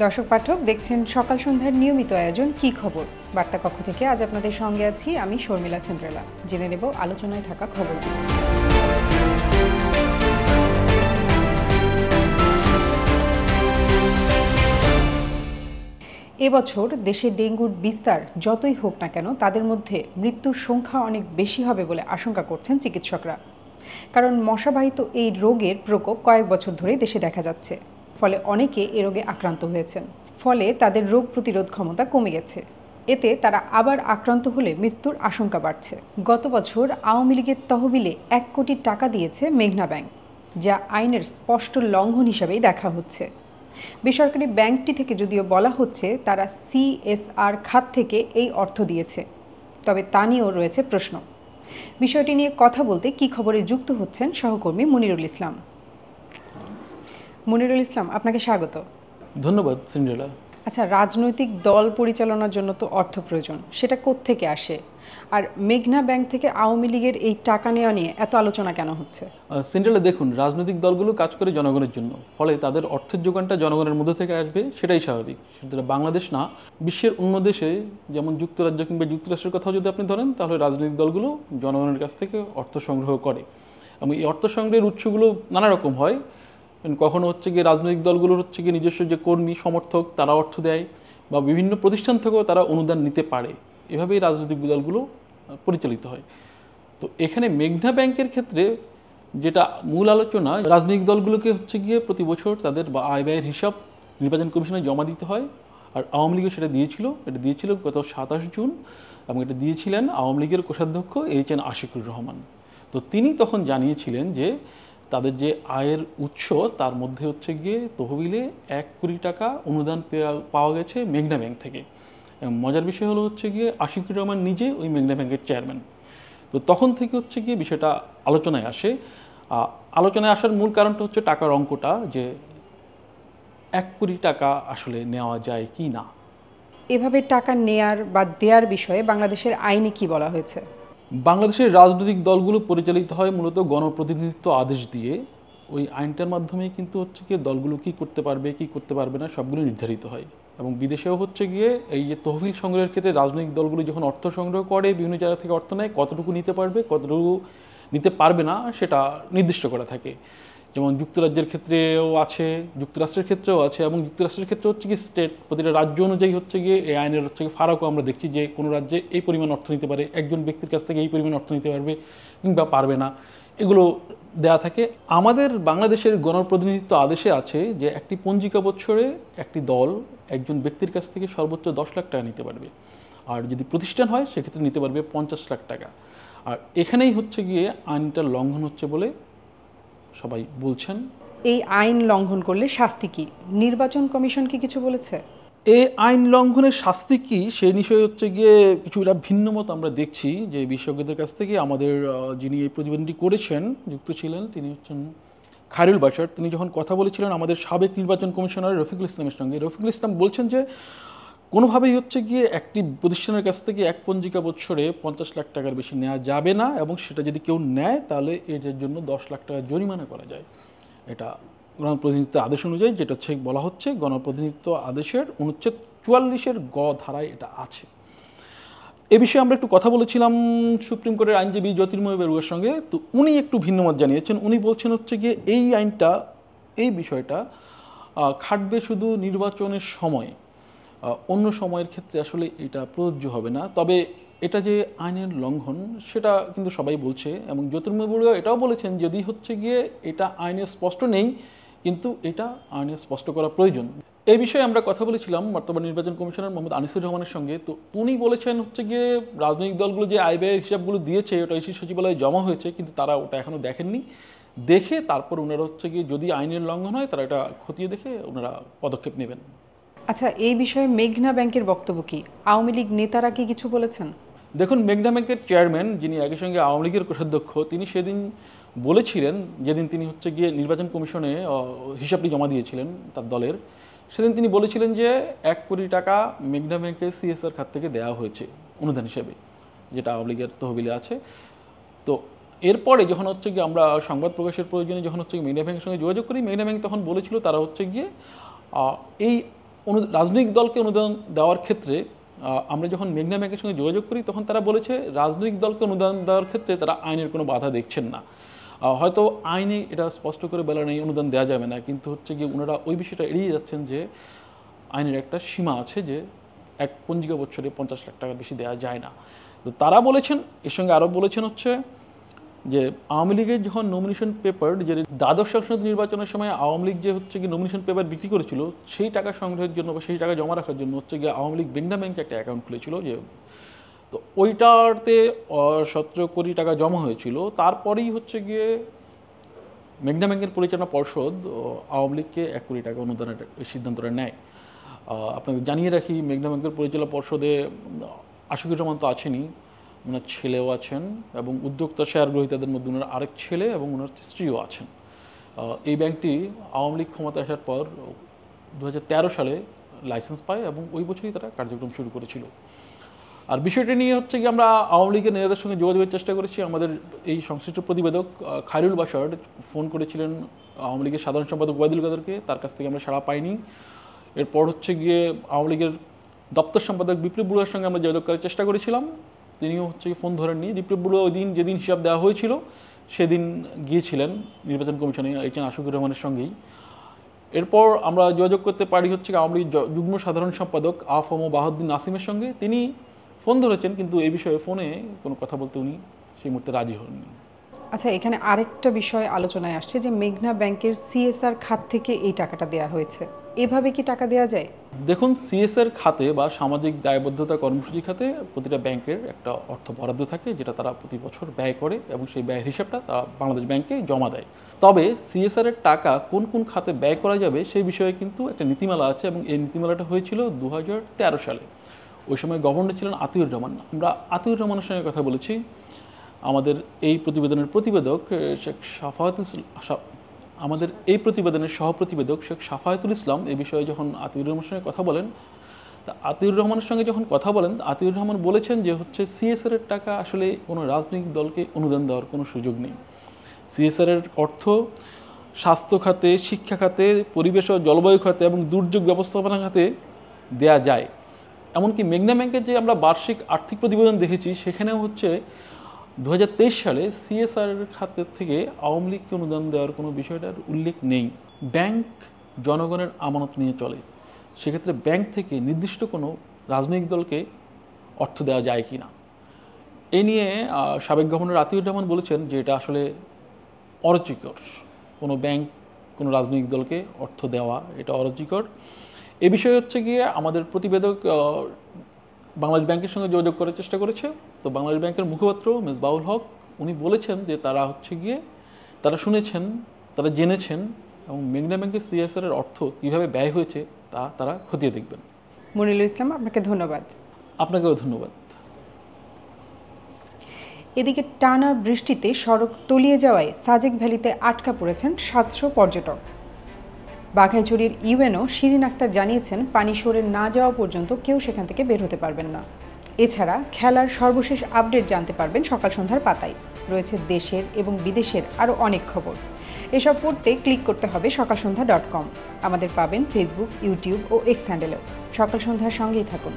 দর্শক পাঠক দেখছেন সকাল সন্ধ্যার নিয়মিত আয়োজন কি খবর। বার্তা কক্ষ থেকে আজ আপনাদের সঙ্গে আছি আমি শর্মিলা সেন্ট্রেলা। জেনে নেব আলোচনায় থাকা খবরগুলো। এবছর দেশে ডেঙ্গুর বিস্তার যতই হোক না কেন তাদের মধ্যে মৃত্যুর সংখ্যা অনেক বেশি হবে বলে আশঙ্কা করছেন চিকিৎসকরা। কারণ মশাবাহিত এই রোগের প্রকোপ কয়েক বছর ধরেই দেশে দেখা যাচ্ছে, ফলে অনেকে এ রোগে আক্রান্ত হয়েছেন, ফলে তাদের রোগ প্রতিরোধ ক্ষমতা কমে গেছে। এতে তারা আবার আক্রান্ত হলে মৃত্যুর আশঙ্কা বাড়ছে। গত বছর আওয়ামী লীগের তহবিলে 1 কোটি টাকা দিয়েছে মেঘনা ব্যাংক, যা আইনের স্পষ্ট লঙ্ঘন হিসাবেই দেখা হচ্ছে। বেসরকারি ব্যাংকটি থেকে যদিও বলা হচ্ছে তারা CSR খাত থেকে এই অর্থ দিয়েছে, তবে তা নিয়েও রয়েছে প্রশ্ন। বিষয়টি নিয়ে কথা বলতে কি খবরে যুক্ত হচ্ছেন সহকর্মী মনিরুল ইসলাম। মনিরুল ইসলাম, আপনাকে স্বাগত। ধন্যবাদ সিন্ড্রেলা। আচ্ছা, রাজনৈতিক দল পরিচালনার জন্য তো অর্থ প্রয়োজন, সেটা কোত্থেকে আসে? আর মেঘনা ব্যাংক থেকে আওয়ামী লীগের এই টাকা নেওয়া নিয়ে এত আলোচনা কেন হচ্ছে? সিন্ড্রেলা, দেখুন, রাজনৈতিক দলগুলো কাজ করে জনগণের জন্য, ফলে তাদের অর্থের যোগানটা জনগণের মধ্যে থেকে আসবে, সেটাই স্বাভাবিক। সেটা বাংলাদেশ না, বিশ্বের অন্য দেশে যেমন যুক্তরাজ্য কিংবা যুক্তরাষ্ট্রের কথাও যদি আপনি ধরেন, তাহলে রাজনৈতিক দলগুলো জনগণের কাছ থেকে অর্থ সংগ্রহ করে এবং এই অর্থ সংগ্রহের উৎসগুলো নানা রকম হয়। কখনো হচ্ছে গিয়ে রাজনৈতিক দলগুলোর হচ্ছে গিয়ে নিজস্ব যে কর্মী সমর্থক তারা অর্থ দেয়, বা বিভিন্ন প্রতিষ্ঠান থেকেও তারা অনুদান নিতে পারে। এভাবেই রাজনৈতিক দলগুলো পরিচালিত হয়। তো এখানে মেঘনা ব্যাংকের ক্ষেত্রে যেটা মূল আলোচনা, রাজনৈতিক দলগুলোকে হচ্ছে গিয়ে প্রতি বছর তাদের আয় ব্যয়ের হিসাব নির্বাচন কমিশনে জমা দিতে হয়। আর আওয়ামী লীগও সেটা দিয়েছিল গত 27 জুন, এবং এটা দিয়েছিলেন আওয়ামী লীগের কোষাধ্যক্ষ HN আশিকুর রহমান। তো তিনি তখন জানিয়েছিলেন যে তাদের যে আয়ের উৎস তার মধ্যে হচ্ছে গিয়ে তহবিলে 1 কোটি টাকা অনুদান পাওয়া গেছে মেঘনা ব্যাংক থেকে। এবং মজার বিষয় হলো হচ্ছে গিয়ে আশিকুর রহমান নিজে ওই মেঘনা ব্যাংকের চেয়ারম্যান। তো তখন থেকে হচ্ছে গিয়ে বিষয়টা আলোচনায় আসে। আলোচনায় আসার মূল কারণটা হচ্ছে টাকার অঙ্কটা, যে 1 কোটি টাকা আসলে নেওয়া যায় কি না। এভাবে টাকা নেয়ার বা দেয়ার বিষয়ে বাংলাদেশের আইনে কি বলা হয়েছে? বাংলাদেশের রাজনৈতিক দলগুলো পরিচালিত হয় মূলত গণপ্রতিনিধিত্ব আদেশ দিয়ে। ওই আইনটার মাধ্যমেই কিন্তু হচ্ছে গিয়ে দলগুলো কী করতে পারবে কী করতে পারবে না সবগুলো নির্ধারিত হয়। এবং বিদেশেও হচ্ছে গিয়ে এই যে তহবিল সংগ্রহের ক্ষেত্রে রাজনৈতিক দলগুলো যখন অর্থ সংগ্রহ করে, বিভিন্ন জায়গা থেকে অর্থ নেয়, কতটুকু নিতে পারবে কতটুকু নিতে পারবে না সেটা নির্দিষ্ট করা থাকে। যেমন যুক্তরাজ্যের ক্ষেত্রেও আছে, যুক্তরাষ্ট্রের ক্ষেত্রেও আছে, এবং যুক্তরাষ্ট্রের ক্ষেত্রে হচ্ছে গিয়ে স্টেট প্রতিটা রাজ্য অনুযায়ী হচ্ছে গিয়ে এই আইনের হচ্ছে গিয়ে ফারাকও আমরা দেখছি, যে কোনো রাজ্যে এই পরিমাণ অর্থ নিতে পারে, একজন ব্যক্তির কাছ থেকে এই পরিমাণ অর্থ নিতে পারবে কিংবা পারবে না, এগুলো দেয়া থাকে। আমাদের বাংলাদেশের গণপ্রতিনিধিত্ব আদেশে আছে যে একটি পঞ্জিকা বছরে একটি দল একজন ব্যক্তির কাছ থেকে সর্বোচ্চ 10 লাখ টাকা নিতে পারবে, আর যদি প্রতিষ্ঠান হয় সেক্ষেত্রে নিতে পারবে 50 লাখ টাকা। আর এখানেই হচ্ছে গিয়ে আইনটার লঙ্ঘন হচ্ছে বলে সবাই বলছেন। এই আইন লঙ্ঘন করলে শাস্তি কি? নির্বাচন কমিশন কি কিছু বলেছে? এই আইন লঙ্ঘনের শাস্তি কি সেই বিষয়ে হচ্ছে গিয়ে কিছুটা ভিন্ন মত আমরা দেখছি যে বিশেষজ্ঞদের কাছ থেকে। আমাদের যিনি এই প্রতিবেদনটি করেছেন যুক্ত ছিলেন, তিনি হচ্ছেন খায়রুল বাশার। তিনি যখন কথা বলেছিলেন আমাদের সাবেক নির্বাচন কমিশনার রফিকুল ইসলামের সঙ্গে, রফিকুল ইসলাম বলছেন যে কোনোভাবেই হচ্ছে গিয়ে একটি প্রতিষ্ঠানের কাছ থেকে এক পঞ্জিকা বছরে 50 লাখ টাকার বেশি নেওয়া যাবে না, এবং সেটা যদি কেউ নেয় তাহলে এর জন্য 10 লাখ টাকা জরিমানা করা যায়। এটা গণপ্রতিনিধিত্ব আদেশ অনুযায়ী যেটা হচ্ছে বলা হচ্ছে, গণপ্রতিনিধিত্ব আদেশের অনুচ্ছেদ 44-এর গ ধারায় এটা আছে। এ বিষয়ে আমরা একটু কথা বলেছিলাম সুপ্রিম কোর্টের আইনজীবী জ্যোতির্ময় বড়ুয়ার সঙ্গে। তো উনি একটু ভিন্ন মত জানিয়েছেন। উনি বলছেন হচ্ছে গিয়ে এই আইনটা, এই বিষয়টা খাটবে শুধু নির্বাচনের সময়, অন্য সময়ের ক্ষেত্রে আসলে এটা প্রযোজ্য হবে না। তবে এটা যে আইনের লঙ্ঘন সেটা কিন্তু সবাই বলছে, এবং জ্যোতির্ময় বড়ুয়া এটাও বলেছেন যদি হচ্ছে গিয়ে এটা আইনে স্পষ্ট নেই, কিন্তু এটা আইনে স্পষ্ট করা প্রয়োজন। এই বিষয়ে আমরা কথা বলেছিলাম বর্তমান নির্বাচন কমিশনার মোহাম্মদ আনিসুর রহমানের সঙ্গে। তো উনি বলেছেন হচ্ছে গিয়ে রাজনৈতিক দলগুলো যে আয় ব্যয়ের হিসাবগুলো দিয়েছে ওটা ইসি সচিবালয়ে জমা হয়েছে, কিন্তু তারা ওটা এখনও দেখেননি। দেখে তারপর ওনারা হচ্ছে গিয়ে যদি আইনের লঙ্ঘন হয় তারা এটা খতিয়ে দেখে ওনারা পদক্ষেপ নেবেন। আচ্ছা, এই বিষয়ে মেঘনা ব্যাংকের বক্তব্য কি? আওয়ামী লীগ নেতারা কি কিছু বলেছেন? দেখুন, মেঘনা ব্যাংকের চেয়ারম্যান যিনি একই সঙ্গে আওয়ামী লীগের কোষাধ্যক্ষ, তিনি সেদিন বলেছিলেন, যেদিন তিনি হচ্ছে গিয়ে নির্বাচন কমিশনে হিসাবটি জমা দিয়েছিলেন তার দলের, সেদিন তিনি বলেছিলেন যে 1 কোটি টাকা মেঘনা ব্যাংকের CSR খাত থেকে দেওয়া হয়েছে অনুদান হিসেবে, যেটা আওয়ামী লীগের তহবিলে আছে। তো এরপরে যখন হচ্ছে গিয়ে আমরা সংবাদ প্রকাশের প্রয়োজনে যখন হচ্ছে মেঘনা ব্যাংকের সঙ্গে যোগাযোগ করি, মেঘনা ব্যাংক তখন বলেছিল তারা হচ্ছে গিয়ে এই রাজনৈতিক দলকে অনুদান দেওয়ার ক্ষেত্রে আমরা যখন মেঘনা ব্যাংকের সঙ্গে যোগাযোগ করি তখন তারা বলেছে রাজনৈতিক দলকে অনুদান দেওয়ার ক্ষেত্রে তারা আইনের কোনো বাধা দেখছেন না। হয়তো আইনে এটা স্পষ্ট করে বলা নেই অনুদান দেওয়া যাবে না, কিন্তু হচ্ছে গিয়ে ওনারা ওই বিষয়টা এড়িয়ে যাচ্ছেন যে আইনের একটা সীমা আছে যে এক পঞ্জিকা বছরে 50 লাখ টাকা বেশি দেওয়া যায় না। তো তারা বলেছেন, এর সঙ্গে আরও বলেছেন হচ্ছে যে আওয়ামী লীগের যখন নমিনেশন পেপার, যে দ্বাদশ সংসদ নির্বাচনের সময় আওয়ামী লীগ যে হচ্ছে কি নমিনেশন পেপার বিক্রি করেছিল সেই টাকা সংগ্রহের জন্য বা সেই টাকা জমা রাখার জন্য হচ্ছে গিয়ে আওয়ামী লীগ মেঘনা ব্যাংকে একটা অ্যাকাউন্ট খুলেছিল, যে তো ওইটাতে 17 কোটি টাকা জমা হয়েছিল। তারপরেই হচ্ছে গিয়ে মেঘনা ব্যাংকের পরিচালনা পর্ষদ আওয়ামী লীগকে 1 কোটি টাকা অনুদানের সিদ্ধান্তটা নেয়। আপনাকে জানিয়ে রাখি, মেঘনা ব্যাংকের পরিচালনা পর্ষদে আশিকুর রহমান তো আছেনই, ওনার ছেলেও আছেন এবং উদ্যোক্তা শেয়ার গ্রহীতাদের মধ্যে ওনার আরেক ছেলে এবং ওনার স্ত্রীও আছেন। এই ব্যাংকটি আওয়ামী লীগ ক্ষমতায় আসার পর 2013 সালে লাইসেন্স পায় এবং ওই বছরই তারা কার্যক্রম শুরু করেছিল। আর বিষয়টি নিয়ে হচ্ছে কি আমরা আওয়ামী লীগের নেতাদের সঙ্গে যোগাযোগের চেষ্টা করেছি। আমাদের এই সংশ্লিষ্ট প্রতিবেদক খায়রুল বাশার ফোন করেছিলেন আওয়ামী লীগের সাধারণ সম্পাদক ওবায়দুল কাদেরকে, তার কাছ থেকে আমরা সাড়া পাইনি। এরপর হচ্ছে গিয়ে আওয়ামী লীগের দপ্তর সম্পাদক বিপ্লব বড়ুয়ার সঙ্গে আমরা যোগাযোগ করার চেষ্টা করেছিলাম, তিনিও হচ্ছে ফোন ধরেননি। বিপ্লব বড়ুয়া ওই দিন যেদিন হিসাব দেওয়া হয়েছিল সেদিন গিয়েছিলেন নির্বাচন কমিশনে এইচএন আশিকুর রহমানের সঙ্গেই। এরপর আমরা যোগাযোগ করতে পারি হচ্ছে আওয়ামী লীগ যুগ্ম সাধারণ সম্পাদক আফম বাহাউদ্দিন নাসিমের সঙ্গে, তিনি ফোন ধরেছেন কিন্তু এই বিষয়ে ফোনে কোনো কথা বলতে উনি সেই মুহূর্তে রাজি হননি। আচ্ছা, এখানে আরেকটা বিষয় আলোচনায় আসছে যে মেঘনা ব্যাংকের সিএসআর খাত থেকে এই টাকাটা দেওয়া হয়েছে, এভাবে কি টাকা দেওয়া যায়? দেখুন, সিএসআর খাতে বা সামাজিক দায়বদ্ধতা কর্মসূচি খাতে প্রতিটা ব্যাংকের একটা অর্থ বরাদ্দ থাকে, যেটা তারা প্রতি বছর ব্যয় করে এবং সেই ব্যয়ের হিসাবটা তারা বাংলাদেশ ব্যাংকে জমা দেয়। তবে সিএসআর এর টাকা কোন কোন খাতে ব্যয় করা যাবে সেই বিষয়ে কিন্তু একটা নীতিমালা আছে এবং এই নীতিমালাটা হয়েছিল 2013 সালে। ওই সময় গভর্নর ছিলেন আতিউর রহমান। আমরা আতিউর রহমানের সঙ্গে কথা বলেছি। আমাদের এই প্রতিবেদনের প্রতিবেদক শেখ আমাদের এই প্রতিবেদনের সহপ্রতিবেদক শেখ সাফায়েতুল ইসলাম এই বিষয়ে যখন আতিউর রহমানের সঙ্গে কথা বলেন, তা আতিউর রহমানের সঙ্গে যখন কথা বলেন, আতিউর রহমান বলেছেন যে হচ্ছে সিএসআর এর টাকা আসলে কোনো রাজনৈতিক দলকে অনুদান দেওয়ার কোনো সুযোগ নেই। সিএসআর এর অর্থ স্বাস্থ্য খাতে, শিক্ষা খাতে, পরিবেশ ও জলবায়ু খাতে এবং দুর্যোগ ব্যবস্থাপনা খাতে দেয়া যায়। এমনকি মেঘনা ব্যাংকের যে আমরা বার্ষিক আর্থিক প্রতিবেদন দেখেছি সেখানেও হচ্ছে 2023 সালে সিএসআর খাতের থেকে আওয়ামী লীগকে অনুদান দেওয়ার কোনো বিষয়টার উল্লেখ নেই। ব্যাংক জনগণের আমানত নিয়ে চলে, সেক্ষেত্রে ব্যাংক থেকে নির্দিষ্ট কোনো রাজনৈতিক দলকে অর্থ দেওয়া যায় কি না, এই নিয়ে সাবেক গভর্নর আতিউর রহমান বলেছেন যে এটা আসলে অরুচিকর, কোনো ব্যাংক কোনো রাজনৈতিক দলকে অর্থ দেওয়া এটা অরুচিকর। এ বিষয়ে হচ্ছে গিয়ে আমাদের প্রতিবেদক বাংলাদেশ ব্যাংকের সঙ্গে যোগাযোগ করার চেষ্টা করেছে। তো বাংলাদেশ ব্যাংকের মুখপাত্র মেজবাউল হক উনি বলেছেন যে তারা হচ্ছে গিয়ে তারা শুনেছেন, তারা জেনেছেন এবং মেঘনা ব্যাংকের সিএসআর এর অর্থ কীভাবে ব্যয় হয়েছে তা তারা খতিয়ে দেখবেন। মনিরুল ইসলাম, আপনাকে ধন্যবাদ। আপনাকেও ধন্যবাদ। এদিকে টানা বৃষ্টিতে সড়ক তলিয়ে যাওয়ায় সাজেক ভ্যালিতে আটকা পড়েছেন 700 পর্যটক। বাঘাইছড়ির ইউএনও শিরিন আক্তার জানিয়েছেন পানি সরে না যাওয়া পর্যন্ত কেউ সেখান থেকে বের হতে পারবেন না। এছাড়া খেলার সর্বশেষ আপডেট জানতে পারবেন সকাল সন্ধ্যার পাতায়। রয়েছে দেশের এবং বিদেশের আরও অনেক খবর। এসব পড়তে ক্লিক করতে হবে সকালসন্ধ্যা.com। আমাদের পাবেন ফেসবুক, ইউটিউব ও এক্স হ্যান্ডেলেও। সকাল সন্ধ্যার সঙ্গেই থাকুন।